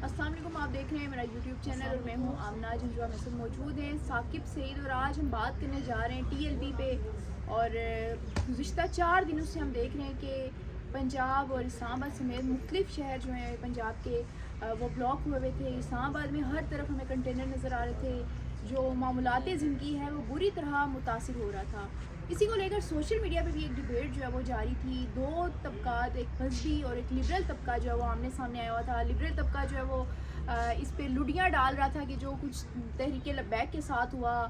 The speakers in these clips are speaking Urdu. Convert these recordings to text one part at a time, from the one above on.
السلام علیکم، آپ دیکھ رہے ہیں میرا یوٹیوب چینل اور میں ہوں آمنہ جنجوا میں سب موجود ہیں ثاقب سعید، اور آج ہم بات کرنے جا رہے ہیں ٹی ایل پی پہ. اور گزشتہ 4 دنوں سے ہم دیکھ رہے ہیں کہ پنجاب اور اسلام آباد سمیت مختلف شہر جو ہیں پنجاب کے وہ بلاک ہوئے تھے. اسلام آباد میں ہر طرف ہمیں کنٹینر نظر آ رہے تھے. جو معاملات زندگی ہے وہ بری طرح متاثر ہو رہا تھا. اسی کو لے کر سوشل میڈیا پہ بھی ایک ڈبیٹ جو ہے وہ جاری تھی. دو طبقات، ایک مذہبی اور ایک لبرل طبقہ جو ہے وہ آمنے سامنے آیا ہوا تھا. لبرل طبقہ جو ہے وہ اس پہ لڈیاں ڈال رہا تھا کہ جو کچھ تحریک لبیک کے ساتھ ہوا،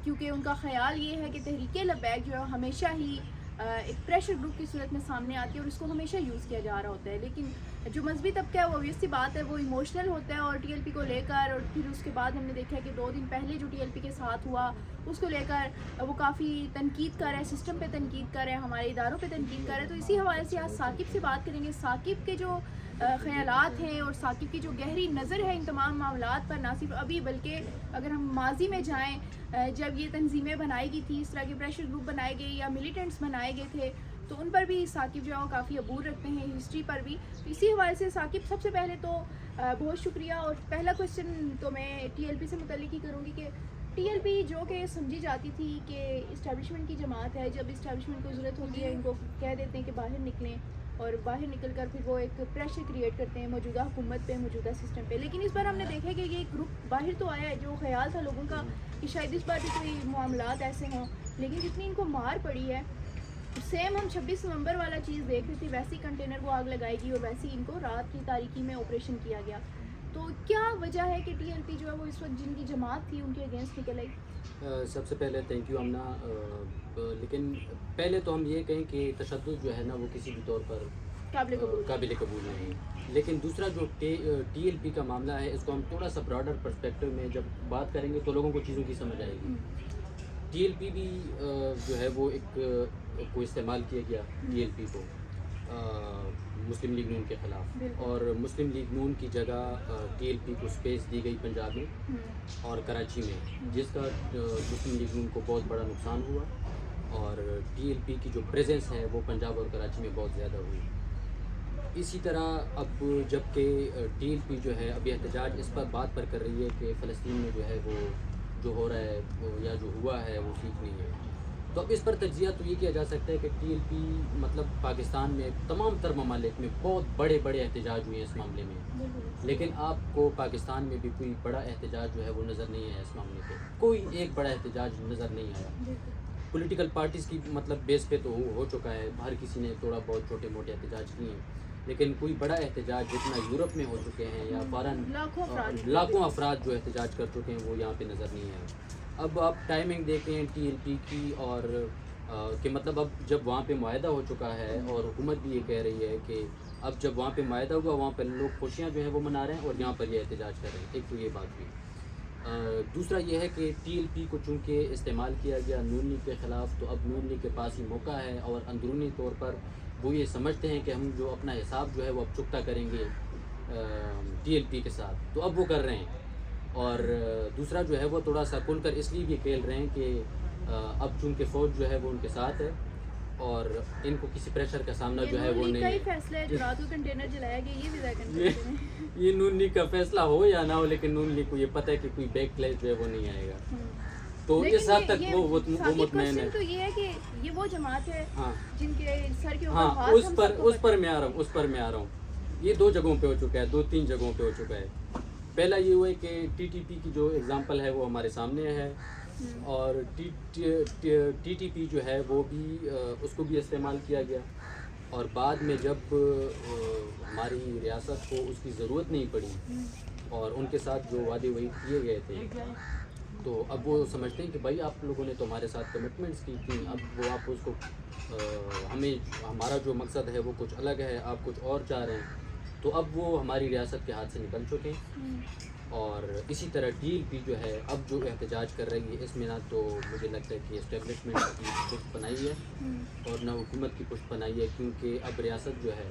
کیونکہ ان کا خیال یہ ہے کہ تحریک لبیک جو ہے ہمیشہ ہی ایک پریشر گروپ کی صورت میں سامنے آتی ہے اور اس کو ہمیشہ یوز کیا جا رہا ہوتا ہے. لیکن جو مذہبی طبقہ ہے وہ obvious سی بات ہے وہ ایموشنل ہوتا ہے اور ٹی ایل پی کو لے کر، اور پھر اس کے بعد ہم نے دیکھا ہے کہ 2 دن پہلے جو ٹی ایل پی کے ساتھ ہوا اس کو لے کر وہ کافی تنقید کر رہا ہے، سسٹم پہ تنقید کر رہا ہے، ہمارے اداروں پہ تنقید کر رہا ہے. تو اسی حوالے سے آج ثاقب سے بات کریں گے. ثاقب کے جو خیالات ہیں اور ثاقب کی جو گہری نظر ہے ان تمام معاملات پر، نہ صرف ابھی بلکہ اگر ہم ماضی میں جائیں جب یہ تنظیمیں بنائی گئی تھی، اس طرح کے پریشر گروپ بنائے گئے یا ملیٹنٹس بنائے گئے تھے، تو ان پر بھی ثاقب جو ہے وہ کافی عبور رکھتے ہیں، ہسٹری پر بھی. تو اسی حوالے سے ثاقب سب سے پہلے تو بہت شکریہ. اور پہلا کوشچن تو میں ٹی ایل پی سے متعلق ہی کروں گی کہ ٹی ایل پی جو کہ سمجھی جاتی تھی کہ اسٹیبلشمنٹ کی جماعت ہے، جب اسٹیبلشمنٹ کو ضرورت ہوتی ہے ان کو کہہ دیتے ہیں کہ باہر نکلیں، اور باہر نکل کر پھر وہ ایک پریشر کریٹ کرتے ہیں موجودہ حکومت پہ، موجودہ سسٹم پہ. لیکن اس بار ہم نے دیکھا کہ یہ گروپ باہر تو آیا ہے. جو خیال تھا لوگوں کا کہ شاید اس بار بھی کوئی معاملات ایسے ہوں، لیکن جتنی ان کو مار پڑی ہے، سیم ہم 26 نومبر والا چیز دیکھ رہے تھے، ویسی کنٹینر کو آگ لگائی گئی اور ویسی ان کو رات کی تاریکی میں آپریشن کیا گیا. تو کیا وجہ ہے کہ ٹی ایل پی جو ہے وہ اس وقت جن کی جماعت تھی ان کے اگینسٹ نکل آئی؟ سب سے پہلے تھینک یو آمنہ. لیکن پہلے تو ہم یہ کہیں کہ تشدد جو ہے نا وہ کسی بھی طور پر قابل قبول نہیں. لیکن دوسرا جو ٹی ایل پی کا معاملہ ہے، اس کو ہم تھوڑا سا براڈر پرسپیکٹو میں جب بات کریں گے تو لوگوں کو چیزوں کی سمجھ آئے گی. ٹی ایل پی بھی جو ہے وہ ایک کو استعمال کیا گیا ٹی ایل پی کو مسلم لیگ نون کے خلاف، اور مسلم لیگ نون کی جگہ ٹی ایل پی کو اسپیس دی گئی پنجاب میں اور کراچی میں، جس کا مسلم لیگ نون کو بہت بڑا نقصان ہوا. اور ٹی ایل پی کی جو پریزنس ہے وہ پنجاب اور کراچی میں بہت زیادہ ہوئی. اسی طرح اب جب کہ ٹی ایل پی جو ہے ابھی احتجاج اس پر بات پر کر رہی ہے کہ فلسطین میں جو ہے وہ جو ہو رہا ہے یا جو ہوا ہے وہ ٹھیک نہیں ہے، تو اب اس پر تجزیہ تو یہ کیا جا سکتا ہے کہ ٹی ایل پی مطلب پاکستان میں تمام تر ممالک میں بہت بڑے بڑے احتجاج ہوئے ہیں اس معاملے میں، لیکن آپ کو پاکستان میں بھی کوئی بڑا احتجاج جو ہے وہ نظر نہیں آیا. اس معاملے پہ کوئی ایک بڑا احتجاج نظر نہیں آیا. پولیٹیکل پارٹیز کی مطلب بیس پہ تو ہو چکا ہے، ہر کسی نے تھوڑا بہت چھوٹے موٹے احتجاج کیے ہیں، لیکن کوئی بڑا احتجاج جتنا یورپ میں ہو چکے ہیں یا فارن لاکھوں افراد جو احتجاج کر چکے ہیں وہ یہاں پہ نظر نہیں آیا. اب آپ ٹائمنگ دیکھیں ٹی ایل پی کی، اور کہ مطلب اب جب وہاں پہ معاہدہ ہو چکا ہے اور حکومت بھی یہ کہہ رہی ہے کہ اب جب وہاں پہ معاہدہ ہوا وہاں پہ لوگ خوشیاں جو ہیں وہ منا رہے ہیں اور یہاں پر یہ احتجاج کر رہے ہیں. ایک تو یہ بات ہوئی. دوسرا یہ ہے کہ ٹی ایل پی کو چونکہ استعمال کیا گیا نون لیگ کے خلاف، تو اب نون لیگ کے پاس ہی موقع ہے اور اندرونی طور پر وہ یہ سمجھتے ہیں کہ ہم جو اپنا حساب جو ہے وہ اب چکتا کریں گے ٹی ایل پی کے ساتھ، تو اب وہ کر رہے ہیں. اور دوسرا جو ہے وہ تھوڑا سا کھل کر اس لیے بھی کھیل رہے ہیں کہ اب چونکہ فوج جو ہے وہ ان کے ساتھ ہے اور ان کو کسی پریشر کا سامنا جو ہے وہ نہیں ہے. فیصلہ ہے جو رات کو کنٹینر جلایا گیا، یہ بھی ذکر یہ نون لیگ کا فیصلہ ہو یا نہ ہو، لیکن نون لیگ کو یہ پتہ ہے کہ کوئی بیک کلیش جو ہے وہ نہیں آئے گا. تو اس حد تک وہ مطمئن ہے. تو یہ ہے کہ یہ وہ جماعت ہے جن کے سر کے ہاں اس پر میں آ رہا ہوں. یہ 2 جگہوں پہ ہو چکا ہے، 2-3 جگہوں پہ ہو چکا ہے. پہلا یہ ہوا ہے کہ ٹی ٹی پی کی جو اگزامپل ہے وہ ہمارے سامنے ہے، اور ٹی ٹی پی جو ہے وہ بھی اس کو بھی استعمال کیا گیا. اور بعد میں جب ہماری ریاست کو اس کی ضرورت نہیں پڑی اور ان کے ساتھ جو وعدے وہی کیے گئے تھے، تو اب وہ سمجھتے ہیں کہ بھائی آپ لوگوں نے تو ہمارے ساتھ کمٹمنٹس کی تھیں، اب وہ آپ اس کو ہمارا جو مقصد ہے وہ کچھ الگ ہے، آپ کچھ اور چاہ رہے ہیں. تو اب وہ ہماری ریاست کے ہاتھ سے نکل چکے ہیں. اور اسی طرح ٹی ایل پی جو ہے اب جو احتجاج کر رہی ہے، اس میں نہ تو مجھے لگتا ہے کہ اسٹیبلشمنٹ کی پشت بنائی ہے اور نہ حکومت کی پشت بنائی ہے، کیونکہ اب ریاست جو ہے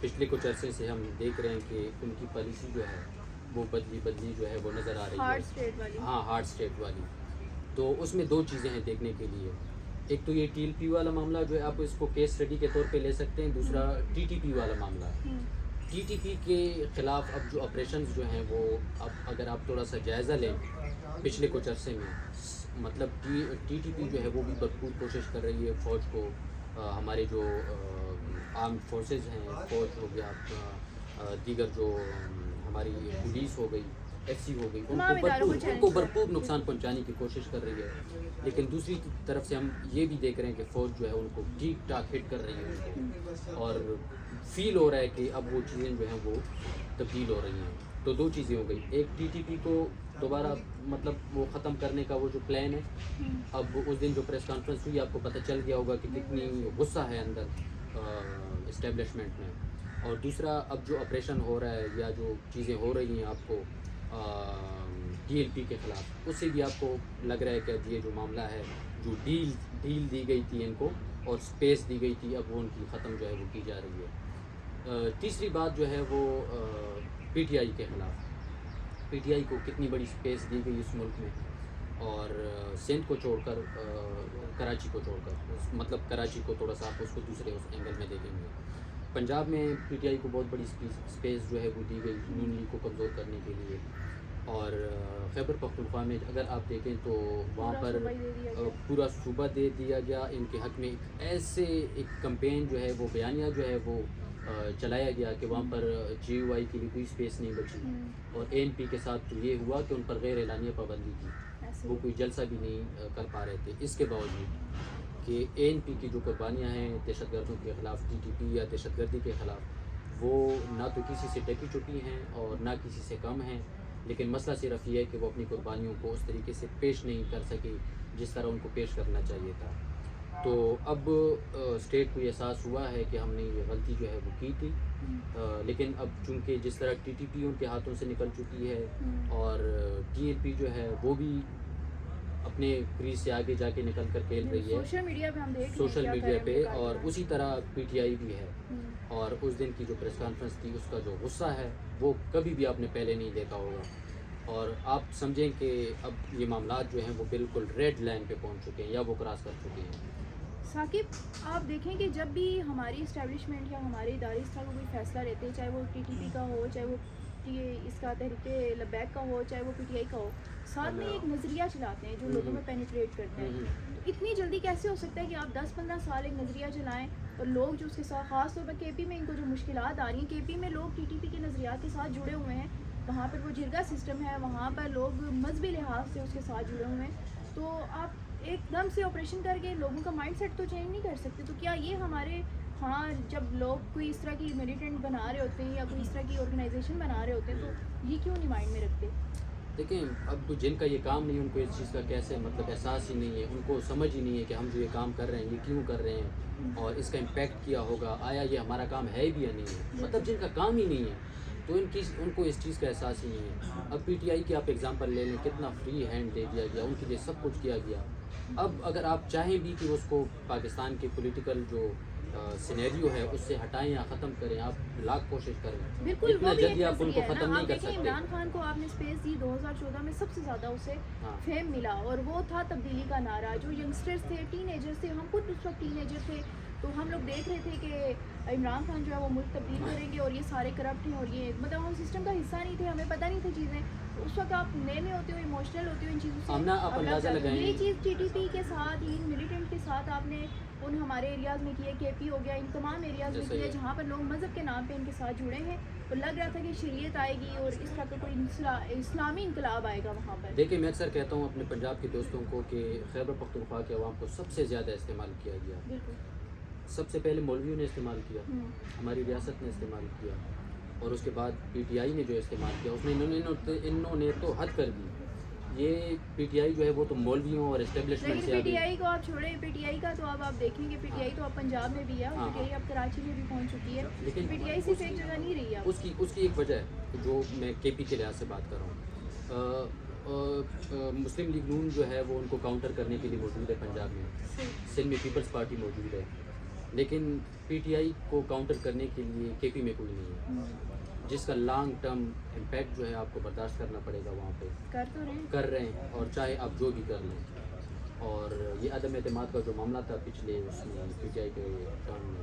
پچھلے کچھ عرصے سے ہم دیکھ رہے ہیں کہ ان کی پالیسی جو ہے وہ بدلی جو ہے وہ نظر آ رہی ہے. ہارڈ اسٹیٹ والی. تو اس میں 2 چیزیں ہیں دیکھنے کے لیے. ایک تو یہ ٹی ایل پی والا معاملہ جو ہے آپ اس کو کیس اسٹڈی کے طور پہ لے سکتے ہیں، دوسرا ٹی ٹی پی والا معاملہ ہے. ٹی ٹی پی کے خلاف اب جو آپریشنز جو ہیں وہ اب اگر آپ تھوڑا سا جائزہ لیں پچھلے کچھ عرصے میں، مطلب ٹی ٹی پی جو ہے وہ بھی بھرپور کوشش کر رہی ہے فوج کو، ہمارے جو آرمڈ فورسز ہیں، فوج ہو گیا، دیگر جو ہماری پولیس ہو گئی، ایف سی ہو گئی، ان کو بھرپور نقصان پہنچانے کی کوشش کر رہی ہے. لیکن دوسری طرف سے ہم یہ بھی دیکھ رہے ہیں کہ فوج جو ہے ان کو ٹھیک ٹھاک ہٹ کر رہی ہے ان کو، اور فیل ہو رہا ہے کہ اب وہ چیزیں جو ہیں وہ تبدیل ہو رہی ہیں. تو دو چیزیں ہو گئی، ایک ٹی ٹی پی کو دوبارہ مطلب وہ ختم کرنے کا وہ جو پلان ہے، اب اس دن جو پریس کانفرنس ہوئی آپ کو پتہ چل گیا ہوگا کہ کتنی غصہ ہے اندر اسٹیبلشمنٹ میں. اور دوسرا اب جو آپریشن ہو رہا ہے یا جو چیزیں ہو رہی ہیں آپ کو ٹی ایل پی کے خلاف، اس سے بھی آپ کو لگ رہا ہے کہ اب یہ جو معاملہ ہے، جو ڈیل دی گئی تھی ان کو اور سپیس دی گئی تھی، اب وہ ان کی ختم جو ہے وہ کی جا رہی ہے. تیسری بات جو ہے وہ پی ٹی آئی کے خلاف، پی ٹی آئی کو کتنی بڑی سپیس دی گئی اس ملک میں، اور سندھ کو چھوڑ کر کراچی کو چھوڑ کر، مطلب کراچی کو تھوڑا سا آپ اس کو دوسرے اس اینگل میں دیکھیں گے. پنجاب میں پی ٹی آئی کو بہت بڑی سپیس جو ہے وہ دی گئی نون لیگ کو کمزور کرنے کے لیے، اور خیبر پختونخوا میں اگر آپ دیکھیں تو وہاں پر پورا صوبہ دے دیا گیا ان کے حق میں. ایسے ایک کمپین جو ہے وہ بیانیہ جو ہے وہ چلایا گیا کہ وہاں پر جے یو آئی کے لیے کوئی سپیس نہیں بچی، اور اے این پی کے ساتھ تو یہ ہوا کہ ان پر غیر اعلانیہ پابندی تھی، وہ کوئی جلسہ بھی نہیں کر پا رہے تھے. اس کے باوجود کہ اے این پی کی جو قربانیاں ہیں دہشت گردوں کے خلاف، ٹی ٹی پی یا دہشت گردی کے خلاف، وہ نہ تو کسی سے ٹکی چٹی ہیں اور نہ کسی سے کم ہیں، لیکن مسئلہ صرف یہ ہے کہ وہ اپنی قربانیوں کو اس طریقے سے پیش نہیں کر سکے جس طرح ان کو پیش کرنا چاہیے تھا. تو اب اسٹیٹ کو یہ احساس ہوا ہے کہ ہم نے یہ غلطی جو ہے وہ کی تھی، لیکن اب چونکہ جس طرح ٹی ٹی پی ان کے ہاتھوں سے نکل چکی ہے اور ٹی ایل پی جو ہے وہ بھی اپنے کریز سے آگے جا کے نکل کر کھیل رہی ہے سوشل میڈیا پہ، اور اسی طرح پی ٹی آئی بھی ہے. اور اس دن کی جو پریس کانفرنس تھی اس کا جو غصہ ہے وہ کبھی بھی آپ نے پہلے نہیں دیکھا ہوگا، اور آپ سمجھیں کہ اب یہ معاملات جو ہیں وہ بالکل ریڈ لائن پہ پہنچ چکے ہیں یا وہ کراس کر چکے ہیں. ثاقب، آپ دیکھیں کہ جب بھی ہماری اسٹیبلشمنٹ یا ہمارے ادارے اس طرح کا کوئی فیصلہ لیتے ہیں، چاہے وہ ٹی ٹی پی کا ہو، چاہے وہ اس کا تحریک لبیک کا ہو، چاہے وہ پی ٹی آئی کا ہو، ساتھ میں ایک نظریہ چلاتے ہیں جو لوگوں میں پینیٹریٹ کرتے ہیں. تو اتنی جلدی کیسے ہو سکتا ہے کہ آپ 10-15 سال ایک نظریہ چلائیں اور لوگ جو اس کے ساتھ، خاص طور پر کے پی میں ان کو جو مشکلات آ رہی ہیں، کے پی میں لوگ ٹی ٹی پی کے نظریات کے ساتھ جڑے ہوئے ہیں، وہاں پر وہ جرگا سسٹم ہے، وہاں پر لوگ مذہبی لحاظ سے اس کے ساتھ جڑے ہوئے ہیں، تو آپ ایک دم سے آپریشن کر کے لوگوں کا مائنڈ سیٹ تو چینج نہیں کر سکتے. تو کیا یہ ہمارے ہاں جب لوگ کوئی اس طرح کی میلیٹنٹ بنا رہے ہوتے ہیں یا کوئی اس طرح کی آرگنائزیشن بنا رہے ہوتے ہیں، تو یہ کیوں نہیں مائنڈ میں رکھتے؟ دیکھیں، اب جن کا یہ کام نہیں، ان کو اس چیز کا کیسے مطلب احساس ہی نہیں ہے، ان کو سمجھ ہی نہیں ہے کہ ہم جو یہ کام کر رہے ہیں یہ کیوں کر رہے ہیں اور اس کا امپیکٹ کیا ہوگا، آیا یہ ہمارا کام ہے بھی یا نہیں ہے. مطلب جن کا کام ہی نہیں ہے تو ان کو اس چیز کا احساس ہی نہیں ہے. اب پی ٹی آئی کی آپ ایگزامپل لے لیں، کتنا فری ہینڈ دے دیا گیا، ان کے لیے سب کچھ کیا گیا. اب اگر آپ چاہیں بھی کہ اس کو پاکستان کے پولیٹیکل جو سینیریو ہے اس سے ہٹائیں یا ختم کریں، آپ لاکھ کوشش کریں، بالکل اتنا جلدی آپ ان کو ختم نہیں کر سکتے. عمران خان کو آپ نے اسپیس دی 2014 میں، سب سے زیادہ اسے فیم ملا، اور وہ تھا تبدیلی کا نعرہ. جو ینگسٹرز تھے، ٹین ایجرز تھے، ہم خود اس وقت ٹین ایجر تھے، تو ہم لوگ دیکھ رہے تھے کہ عمران خان جو ہے وہ ملک تبدیل کریں گے اور یہ سارے کرپٹ ہیں، اور یہ مطلب ہم سسٹم کا حصہ نہیں تھے، ہمیں پتہ نہیں تھی چیزیں. اس وقت آپ نئے میں ہوتے ہو، ایموشنل ہوتے ہو ان چیزوں سے. آپ اندازہ لگائیں، یہی چیز ٹی ٹی پی کے ساتھ، ان ملیٹنٹ کے ساتھ آپ نے ان ہمارے ایریاز میں کیے، کے پی ہو گیا، ان تمام ایریاز میں کیے جہاں پر لوگ مذہب کے نام پہ ان کے ساتھ جڑے ہیں، تو لگ رہا تھا کہ شریعت آئے گی اور اس طرح کا کوئی اسلامی انقلاب آئے گا وہاں پر. دیکھیں، میں اکثر کہتا ہوں اپنے پنجاب کے دوستوں کو کہ خیبر پختونخوا کے عوام کو سب سے زیادہ استعمال کیا گیا. بالکل. سب سے پہلے مولویوں نے استعمال کیا، ہماری ریاست نے استعمال کیا، اور اس کے بعد پی ٹی آئی نے جو استعمال کیا اس میں انہوں نے تو حد کر دی. یہ پی ٹی آئی جو ہے وہ تو مولویوں اور اسٹیبلشمنٹ سے پی ٹی آئی کو آپ چھوڑیں، پی ٹی آئی کا تو اب آپ دیکھیں گے، پی ٹی آئی تو اب پنجاب میں بھی ہے، پی ٹی آئی اب کراچی میں بھی پہنچ چکی ہے، لیکن پی ٹی آئی صرف ایک جگہ نہیں رہی ہے. اس کی ایک وجہ ہے جو میں کے پی کے لحاظ سے بات کر رہا ہوں. مسلم لیگ نون جو ہے وہ ان کو کاؤنٹر کرنے کے لیے موجود ہے پنجاب میں، سندھ میں پیپلز پارٹی موجود ہے، لیکن پی ٹی آئی کو کاؤنٹر کرنے کے لیے کے پی میں کوئی نہیں ہے، جس کا لانگ ٹرم امپیکٹ جو ہے آپ کو برداشت کرنا پڑے گا. وہاں پہ کر رہے ہیں، اور چاہے آپ جو بھی کر لیں. اور یہ عدم اعتماد کا جو معاملہ تھا پچھلے اس میں پی ٹی آئی کے ٹرم میں،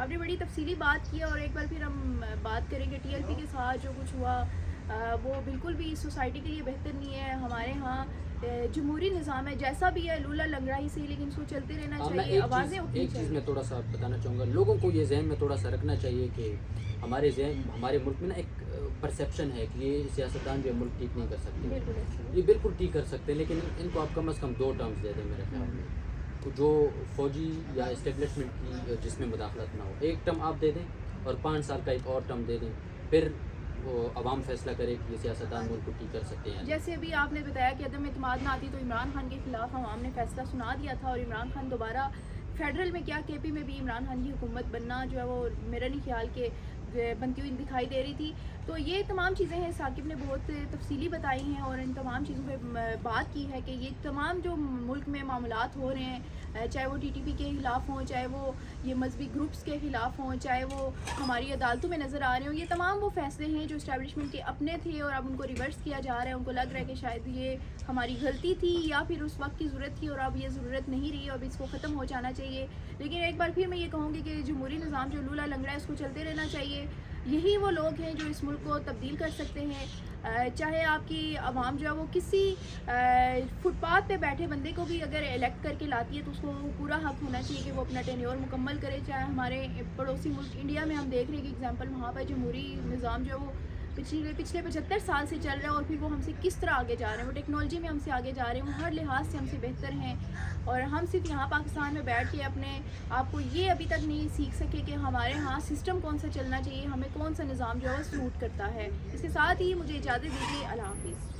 آپ نے بڑی تفصیلی بات کی ہے، اور ایک بار پھر ہم بات کریں گے ٹی ایل پی کے ساتھ جو کچھ ہوا وہ بالکل بھی سوسائٹی کے لیے بہتر نہیں ہے. ہمارے ہاں جمہوری نظام ہے، جیسا بھی ہے لولا لنگڑا ہی صحیح، لیکن اس کو چلتے رہنا چاہیے، آوازیں اٹھنی چاہیے. ایک چیز میں تھوڑا سا بتانا چاہوں گا، لوگوں کو یہ ذہن میں تھوڑا سا رکھنا چاہیے کہ ہمارے ملک میں نا ایک پرسیپشن ہے کہ یہ سیاستدان جو ہے ملک ٹھیک نہیں کر سکتے. یہ بالکل ٹھیک کر سکتے ہیں، لیکن ان کو آپ کم از کم 2 ٹرمز دے دیں میرے خیال میں، جو فوجی یا اسٹیبلشمنٹ کی جس میں مداخلت نہ ہو. 1 ٹرم آپ دے دیں اور 5 سال کا ایک اور ٹرم دے دیں، پھر وہ عوام فیصلہ کرے کہ یہ سیاستدان ملک کو ٹھیک کر سکتے ہیں. جیسے ابھی آپ نے بتایا کہ عدم اعتماد نہ آتی تو عمران خان کے خلاف عوام نے فیصلہ سنا دیا تھا، اور عمران خان دوبارہ فیڈرل میں کیا کے پی میں بھی عمران خان کی حکومت بننا جو ہے وہ میرا نہیں خیال کہ بنتی ہوئی دکھائی دے رہی تھی. تو یہ تمام چیزیں ہیں، ثاقب نے بہت تفصیلی بتائی ہیں اور ان تمام چیزوں پہ بات کی ہے کہ یہ تمام جو ملک میں معاملات ہو رہے ہیں، چاہے وہ ٹی ٹی پی کے خلاف ہوں، چاہے وہ یہ مذہبی گروپس کے خلاف ہوں، چاہے وہ ہماری عدالتوں میں نظر آ رہے ہوں، یہ تمام وہ فیصلے ہیں جو اسٹیبلشمنٹ کے اپنے تھے اور اب ان کو ریورس کیا جا رہا ہے. ان کو لگ رہا ہے کہ شاید یہ ہماری غلطی تھی یا پھر اس وقت کی ضرورت تھی اور اب یہ ضرورت نہیں رہی، اب اس کو ختم ہو جانا چاہیے. لیکن ایک بار پھر میں یہ کہوں گی کہ جمہوری نظام جو لولا لنگڑا ہے اس کو چلتے رہنا چاہیے. یہی وہ لوگ ہیں جو اس ملک کو تبدیل کر سکتے ہیں. چاہے آپ کی عوام جو ہے وہ کسی فٹ پاتھ پہ بیٹھے بندے کو بھی اگر الیکٹ کر کے لاتی ہے تو اس کو پورا حق ہونا چاہیے کہ وہ اپنا ٹینیور مکمل کرے. چاہے ہمارے پڑوسی ملک انڈیا میں ہم دیکھ رہے ہیں کہ اگزامپل وہاں پہ جمہوری نظام جو ہے وہ پچھلے 75 سال سے چل رہا ہے، اور پھر وہ ہم سے کس طرح آگے جا رہے ہیں. وہ ٹیکنالوجی میں ہم سے آگے جا رہے ہیں، وہ ہر لحاظ سے ہم سے بہتر ہیں، اور ہم صرف یہاں پاکستان میں بیٹھ کے اپنے آپ کو یہ ابھی تک نہیں سیکھ سکے کہ ہمارے ہاں سسٹم کون سا چلنا چاہیے، ہمیں کون سا نظام جو ہے وہ سوٹ کرتا ہے. اس کے ساتھ ہی مجھے اجازت دیجیے. اللہ حافظ.